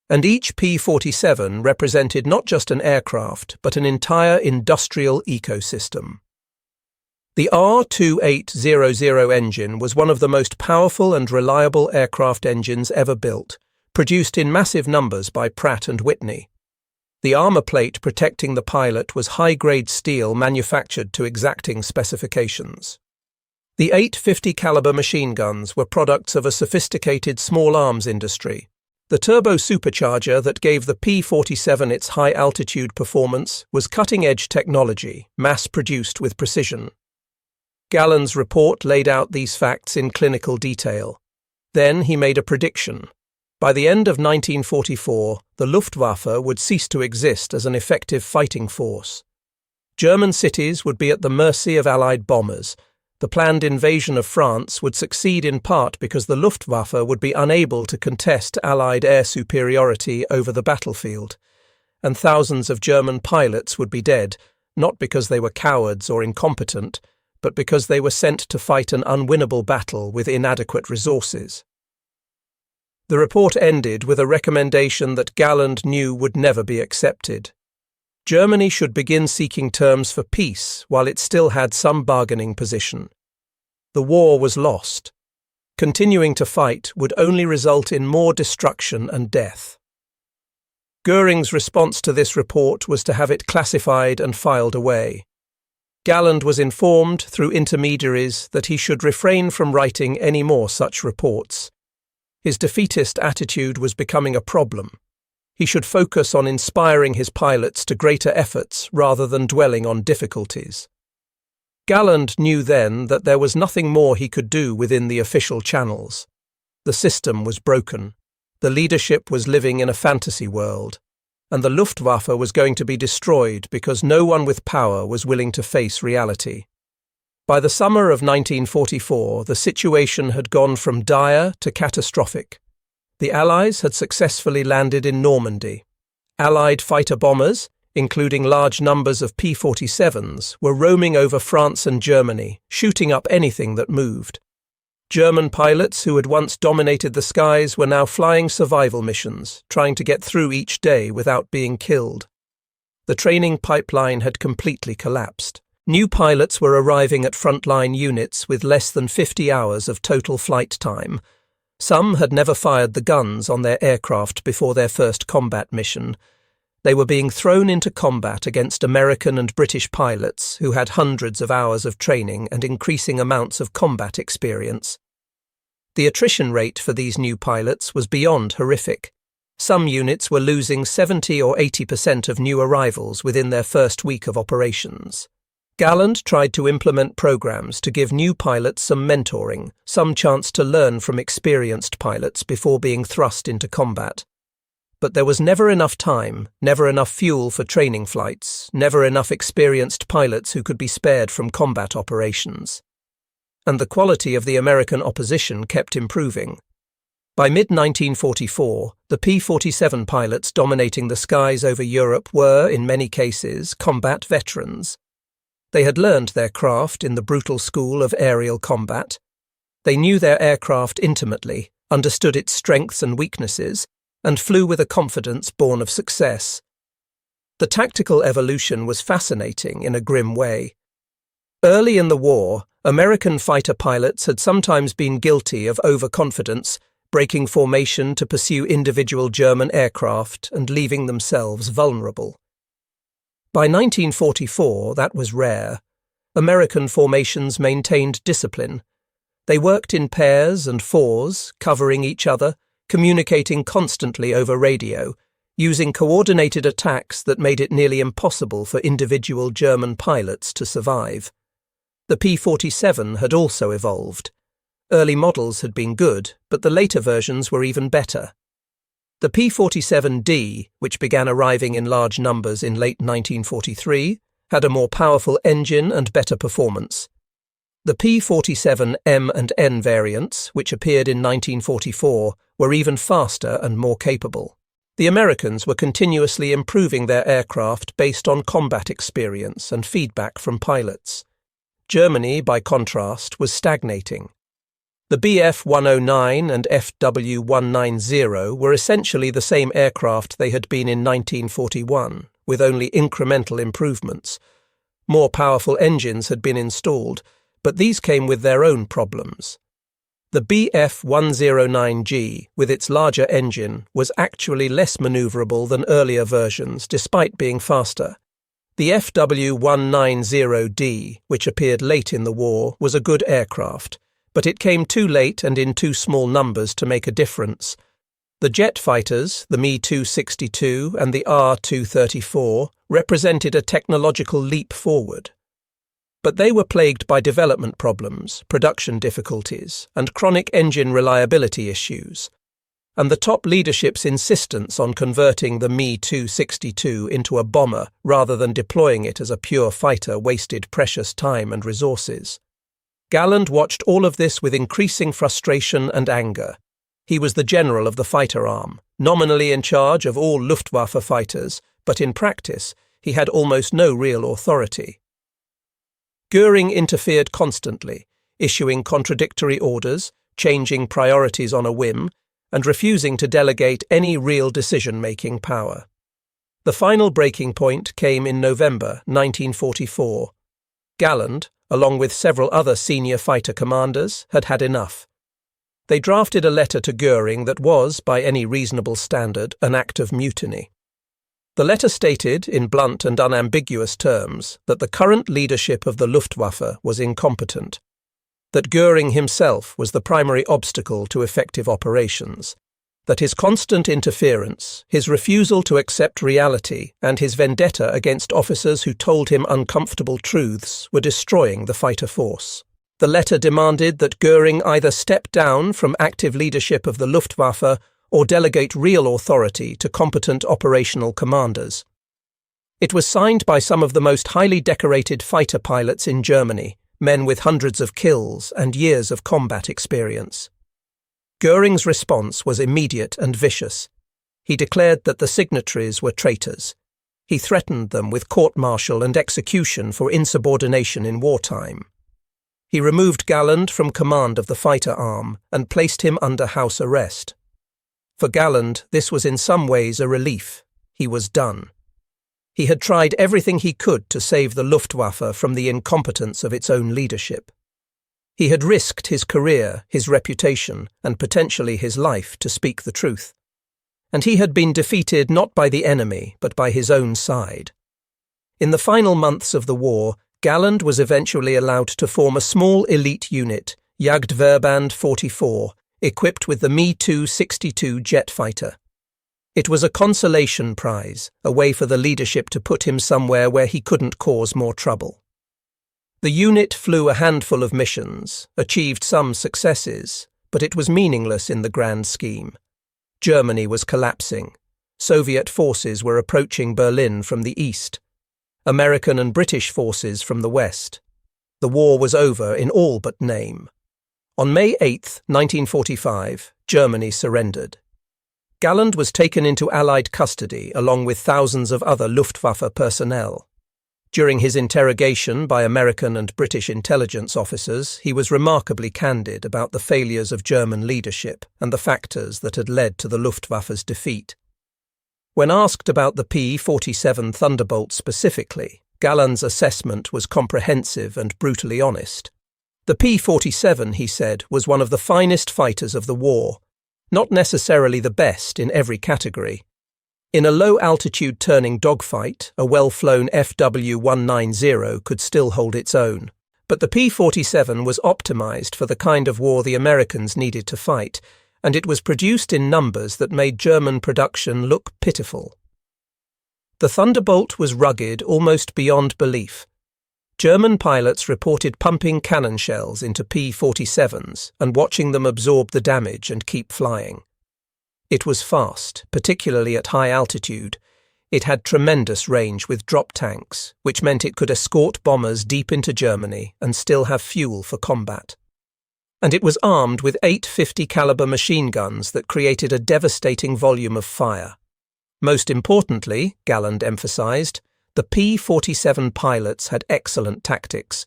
And each P-47 represented not just an aircraft, but an entire industrial ecosystem. The R2800 engine was one of the most powerful and reliable aircraft engines ever built, produced in massive numbers by Pratt & Whitney. The armor plate protecting the pilot was high-grade steel manufactured to exacting specifications. The 850 caliber machine guns were products of a sophisticated small arms industry. The turbo supercharger that gave the P-47 its high-altitude performance was cutting-edge technology, mass-produced with precision. Galland's report laid out these facts in clinical detail. Then he made a prediction. By the end of 1944, the Luftwaffe would cease to exist as an effective fighting force. German cities would be at the mercy of Allied bombers. The planned invasion of France would succeed in part because the Luftwaffe would be unable to contest Allied air superiority over the battlefield. And thousands of German pilots would be dead, not because they were cowards or incompetent, but because they were sent to fight an unwinnable battle with inadequate resources. The report ended with a recommendation that Galland knew would never be accepted. Germany should begin seeking terms for peace while it still had some bargaining position. The war was lost. Continuing to fight would only result in more destruction and death. Göring's response to this report was to have it classified and filed away. Galland was informed through intermediaries that he should refrain from writing any more such reports. His defeatist attitude was becoming a problem. He should focus on inspiring his pilots to greater efforts rather than dwelling on difficulties. Galland knew then that there was nothing more he could do within the official channels. The system was broken. The leadership was living in a fantasy world, and the Luftwaffe was going to be destroyed because no one with power was willing to face reality. By the summer of 1944, the situation had gone from dire to catastrophic. The Allies had successfully landed in Normandy. Allied fighter bombers, including large numbers of P-47s, were roaming over France and Germany, shooting up anything that moved. German pilots who had once dominated the skies were now flying survival missions, trying to get through each day without being killed. The training pipeline had completely collapsed. New pilots were arriving at frontline units with less than 50 hours of total flight time. Some had never fired the guns on their aircraft before their first combat mission. They were being thrown into combat against American and British pilots who had hundreds of hours of training and increasing amounts of combat experience. The attrition rate for these new pilots was beyond horrific. Some units were losing 70 or 80% of new arrivals within their first week of operations. Galland tried to implement programs to give new pilots some mentoring, some chance to learn from experienced pilots before being thrust into combat. But there was never enough time, never enough fuel for training flights, never enough experienced pilots who could be spared from combat operations. And the quality of the American opposition kept improving. By mid-1944, the P-47 pilots dominating the skies over Europe were, in many cases, combat veterans. They had learned their craft in the brutal school of aerial combat. They knew their aircraft intimately, understood its strengths and weaknesses, and flew with a confidence born of success. The tactical evolution was fascinating in a grim way. Early in the war, American fighter pilots had sometimes been guilty of overconfidence, breaking formation to pursue individual German aircraft and leaving themselves vulnerable. By 1944, that was rare. American formations maintained discipline. They worked in pairs and fours, covering each other, communicating constantly over radio, using coordinated attacks that made it nearly impossible for individual German pilots to survive. The P-47 had also evolved. Early models had been good, but the later versions were even better. The P-47D, which began arriving in large numbers in late 1943, had a more powerful engine and better performance. The P-47M and N variants, which appeared in 1944, were even faster and more capable. The Americans were continuously improving their aircraft based on combat experience and feedback from pilots. Germany, by contrast, was stagnating. The Bf-109 and Fw-190 were essentially the same aircraft they had been in 1941, with only incremental improvements. More powerful engines had been installed, but these came with their own problems. The Bf-109G, with its larger engine, was actually less maneuverable than earlier versions, despite being faster. The Fw-190D, which appeared late in the war, was a good aircraft, but it came too late and in too small numbers to make a difference. The jet fighters, the Me-262 and the R-234, represented a technological leap forward. But they were plagued by development problems, production difficulties, and chronic engine reliability issues. And the top leadership's insistence on converting the Me-262 into a bomber rather than deploying it as a pure fighter wasted precious time and resources. Galland watched all of this with increasing frustration and anger. He was the general of the fighter arm, nominally in charge of all Luftwaffe fighters, but in practice he had almost no real authority. Göring interfered constantly, issuing contradictory orders, changing priorities on a whim, and refusing to delegate any real decision-making power. The final breaking point came in November 1944. Galland, along with several other senior fighter commanders, had had enough. They drafted a letter to Göring that was, by any reasonable standard, an act of mutiny. The letter stated, in blunt and unambiguous terms, that the current leadership of the Luftwaffe was incompetent, that Göring himself was the primary obstacle to effective operations, that his constant interference, his refusal to accept reality, and his vendetta against officers who told him uncomfortable truths were destroying the fighter force. The letter demanded that Göring either step down from active leadership of the Luftwaffe or delegate real authority to competent operational commanders. It was signed by some of the most highly decorated fighter pilots in Germany, men with hundreds of kills and years of combat experience. Göring's response was immediate and vicious. He declared that the signatories were traitors. He threatened them with court-martial and execution for insubordination in wartime. He removed Galland from command of the fighter arm and placed him under house arrest. For Galland, this was in some ways a relief. He was done. He had tried everything he could to save the Luftwaffe from the incompetence of its own leadership. He had risked his career, his reputation, and potentially his life to speak the truth. And he had been defeated not by the enemy, but by his own side. In the final months of the war, Galland was eventually allowed to form a small elite unit, Jagdverband 44, equipped with the Me-262 jet fighter. It was a consolation prize, a way for the leadership to put him somewhere where he couldn't cause more trouble. The unit flew a handful of missions, achieved some successes, but it was meaningless in the grand scheme. Germany was collapsing. Soviet forces were approaching Berlin from the east, American and British forces from the west. The war was over in all but name. On May 8, 1945, Germany surrendered. Galland was taken into Allied custody along with thousands of other Luftwaffe personnel. During his interrogation by American and British intelligence officers, he was remarkably candid about the failures of German leadership and the factors that had led to the Luftwaffe's defeat. When asked about the P-47 Thunderbolt specifically, Galland's assessment was comprehensive and brutally honest. The P-47, he said, was one of the finest fighters of the war, not necessarily the best in every category. In a low-altitude turning dogfight, a well-flown FW-190 could still hold its own. But the P-47 was optimized for the kind of war the Americans needed to fight, and it was produced in numbers that made German production look pitiful. The Thunderbolt was rugged almost beyond belief. German pilots reported pumping cannon shells into P-47s and watching them absorb the damage and keep flying. It was fast, particularly at high altitude. It had tremendous range with drop tanks, which meant it could escort bombers deep into Germany and still have fuel for combat. And it was armed with 850 caliber machine guns that created a devastating volume of fire. Most importantly, Galland emphasized, the P-47 pilots had excellent tactics.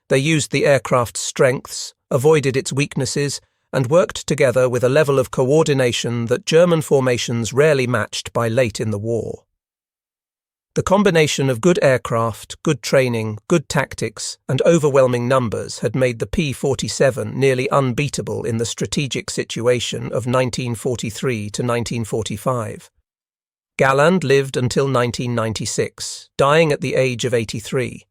They used the aircraft's strengths, avoided its weaknesses, and worked together with a level of coordination that German formations rarely matched by late in the war. The combination of good aircraft, good training, good tactics, and overwhelming numbers had made the P-47 nearly unbeatable in the strategic situation of 1943 to 1945. Galland lived until 1996, dying at the age of 83.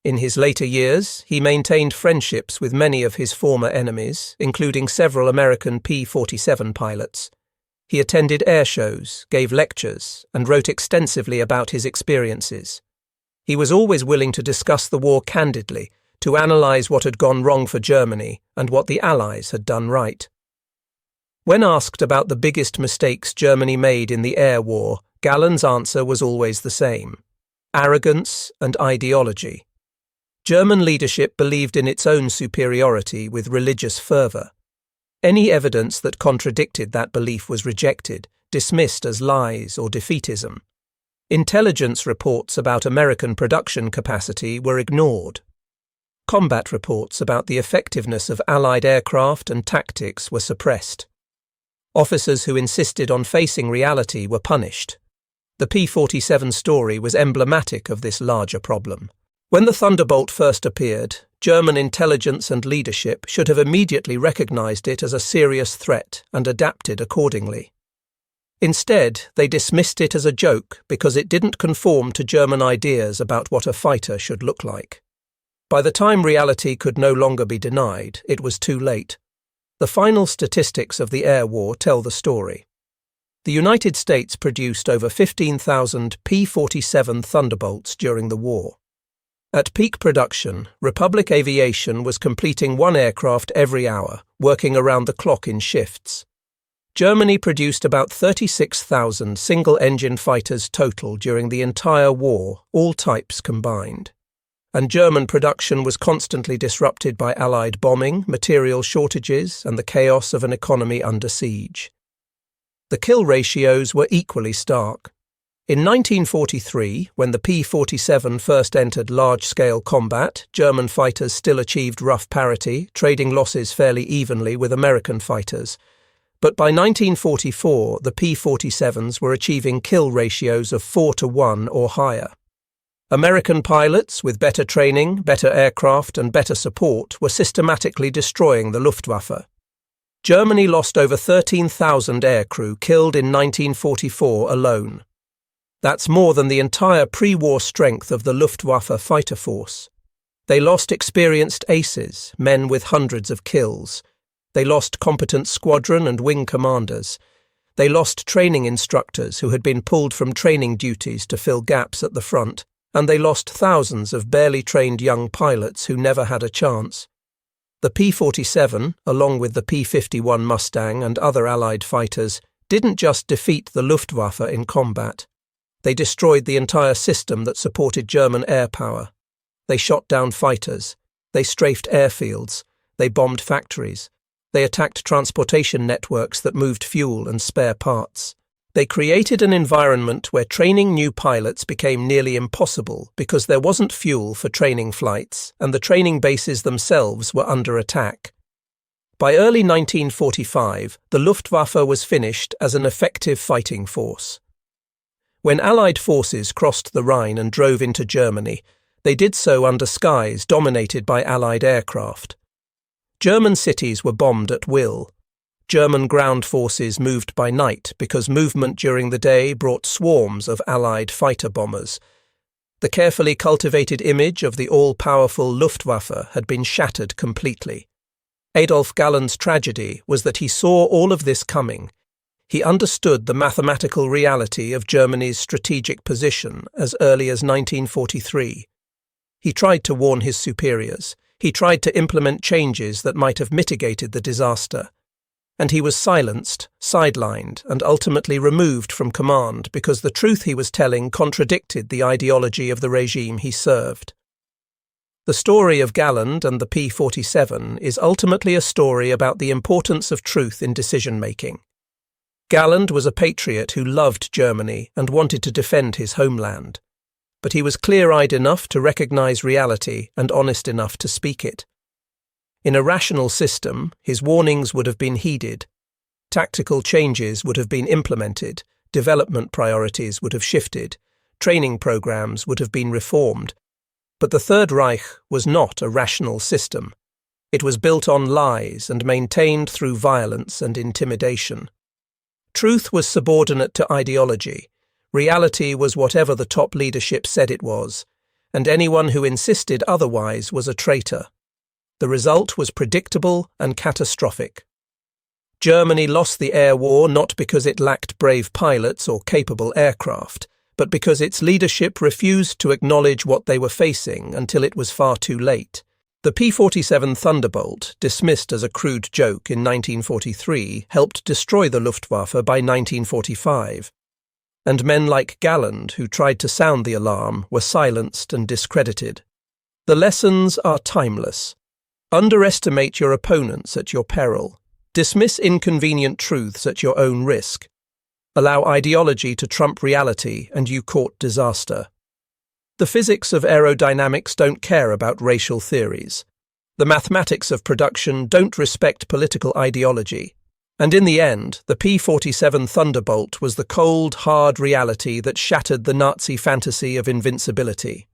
In his later years, he maintained friendships with many of his former enemies, including several American P-47 pilots. He attended air shows, gave lectures, and wrote extensively about his experiences. He was always willing to discuss the war candidly, to analyze what had gone wrong for Germany and what the Allies had done right. When asked about the biggest mistakes Germany made in the air war, Galland's answer was always the same: arrogance and ideology. German leadership believed in its own superiority with religious fervour. Any evidence that contradicted that belief was rejected, dismissed as lies or defeatism. Intelligence reports about American production capacity were ignored. Combat reports about the effectiveness of Allied aircraft and tactics were suppressed. Officers who insisted on facing reality were punished. The P-47 story was emblematic of this larger problem. When the Thunderbolt first appeared, German intelligence and leadership should have immediately recognized it as a serious threat and adapted accordingly. Instead, they dismissed it as a joke because it didn't conform to German ideas about what a fighter should look like. By the time reality could no longer be denied, it was too late. The final statistics of the air war tell the story. The United States produced over 15,000 P-47 Thunderbolts during the war. At peak production, Republic Aviation was completing one aircraft every hour, working around the clock in shifts. Germany produced about 36,000 single-engine fighters total during the entire war, all types combined. And German production was constantly disrupted by Allied bombing, material shortages, and the chaos of an economy under siege. The kill ratios were equally stark. In 1943, when the P-47 first entered large-scale combat, German fighters still achieved rough parity, trading losses fairly evenly with American fighters. But by 1944, the P-47s were achieving kill ratios of 4-to-1 or higher. American pilots, with better training, better aircraft, and better support, were systematically destroying the Luftwaffe. Germany lost over 13,000 aircrew killed in 1944 alone. That's more than the entire pre-war strength of the Luftwaffe fighter force. They lost experienced aces, men with hundreds of kills. They lost competent squadron and wing commanders. They lost training instructors who had been pulled from training duties to fill gaps at the front, and they lost thousands of barely trained young pilots who never had a chance. The P-47, along with the P-51 Mustang and other Allied fighters, didn't just defeat the Luftwaffe in combat. They destroyed the entire system that supported German air power. They shot down fighters. They strafed airfields. They bombed factories. They attacked transportation networks that moved fuel and spare parts. They created an environment where training new pilots became nearly impossible because there wasn't fuel for training flights, and the training bases themselves were under attack. By early 1945, the Luftwaffe was finished as an effective fighting force. When Allied forces crossed the Rhine and drove into Germany, they did so under skies dominated by Allied aircraft. German cities were bombed at will. German ground forces moved by night because movement during the day brought swarms of Allied fighter bombers. The carefully cultivated image of the all-powerful Luftwaffe had been shattered completely. Adolf Galland's tragedy was that he saw all of this coming. He understood the mathematical reality of Germany's strategic position as early as 1943. He tried to warn his superiors. He tried to implement changes that might have mitigated the disaster. And he was silenced, sidelined, and ultimately removed from command because the truth he was telling contradicted the ideology of the regime he served. The story of Galland and the P-47 is ultimately a story about the importance of truth in decision-making. Galland was a patriot who loved Germany and wanted to defend his homeland. But he was clear-eyed enough to recognize reality and honest enough to speak it. In a rational system, his warnings would have been heeded. Tactical changes would have been implemented, development priorities would have shifted, training programs would have been reformed. But the Third Reich was not a rational system. It was built on lies and maintained through violence and intimidation. Truth was subordinate to ideology. Reality was whatever the top leadership said it was, and anyone who insisted otherwise was a traitor. The result was predictable and catastrophic. Germany lost the air war not because it lacked brave pilots or capable aircraft, but because its leadership refused to acknowledge what they were facing until it was far too late. The P-47 Thunderbolt, dismissed as a crude joke in 1943, helped destroy the Luftwaffe by 1945. And men like Galland, who tried to sound the alarm, were silenced and discredited. The lessons are timeless. Underestimate your opponents at your peril. Dismiss inconvenient truths at your own risk. Allow ideology to trump reality and you court disaster. The physics of aerodynamics don't care about racial theories. The mathematics of production don't respect political ideology. And in the end, the P-47 Thunderbolt was the cold, hard reality that shattered the Nazi fantasy of invincibility.